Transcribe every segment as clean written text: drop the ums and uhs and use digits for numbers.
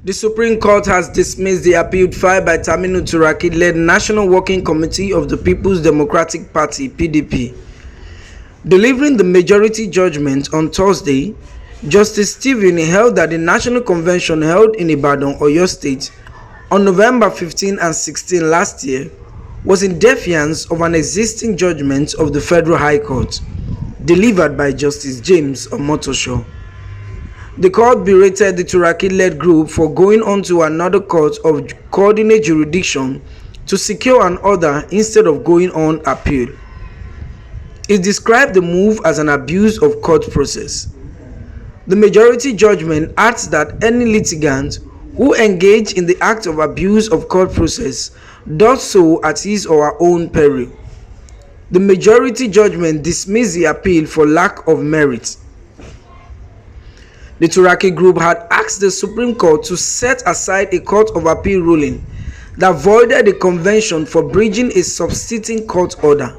The Supreme Court has dismissed the appeal filed by Turaki-led National Working Committee of the People's Democratic Party (PDP). Delivering the majority judgment on Thursday, Justice Stephen held that the National Convention held in Ibadan, Oyo State, on November 15 and 16 last year was in defiance of an existing judgment of the Federal High Court, delivered by Justice James Omotosho. The court berated the Turaki-led group for going on to another court of coordinate jurisdiction to secure an order instead of going on appeal. It described the move as an abuse of court process. The majority judgment adds that any litigant who engage in the act of abuse of court process does so at his or her own peril. The majority judgment dismissed the appeal for lack of merit. The Turaki group had asked the Supreme Court to set aside a Court of Appeal ruling that voided the convention for breaching a substituting court order.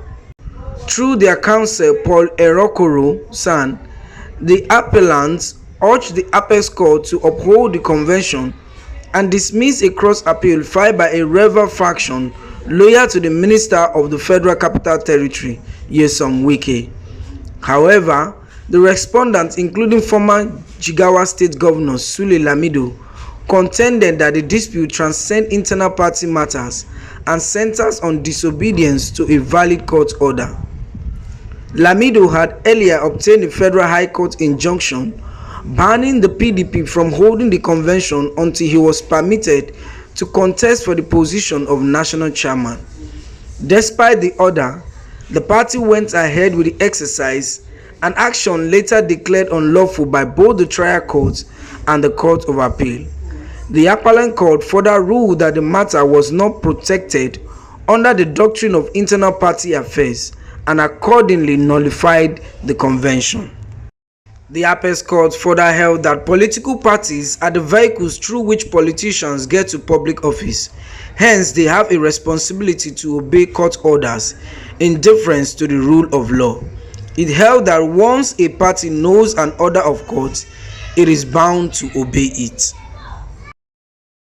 Through their counsel Paul Erokoro-san, the appellants urged the Apex Court to uphold the convention and dismiss a cross-appeal filed by a rival faction loyal to the Minister of the Federal Capital Territory, Nyesom Wike. However, the respondents, including former Jigawa State Governor Sule Lamido, contended that the dispute transcends internal party matters and centers on disobedience to a valid court order. Lamido had earlier obtained a Federal High Court injunction banning the PDP from holding the convention until he was permitted to contest for the position of national chairman. Despite the order, the party went ahead with the exercise, an action later declared unlawful by both the trial court and the Court of Appeal. The appellate court further ruled that the matter was not protected under the doctrine of internal party affairs and accordingly nullified the convention. The Apex Court further held that political parties are the vehicles through which politicians get to public office. Hence, they have a responsibility to obey court orders in deference to the rule of law. It held that once a party knows an order of court, it is bound to obey it.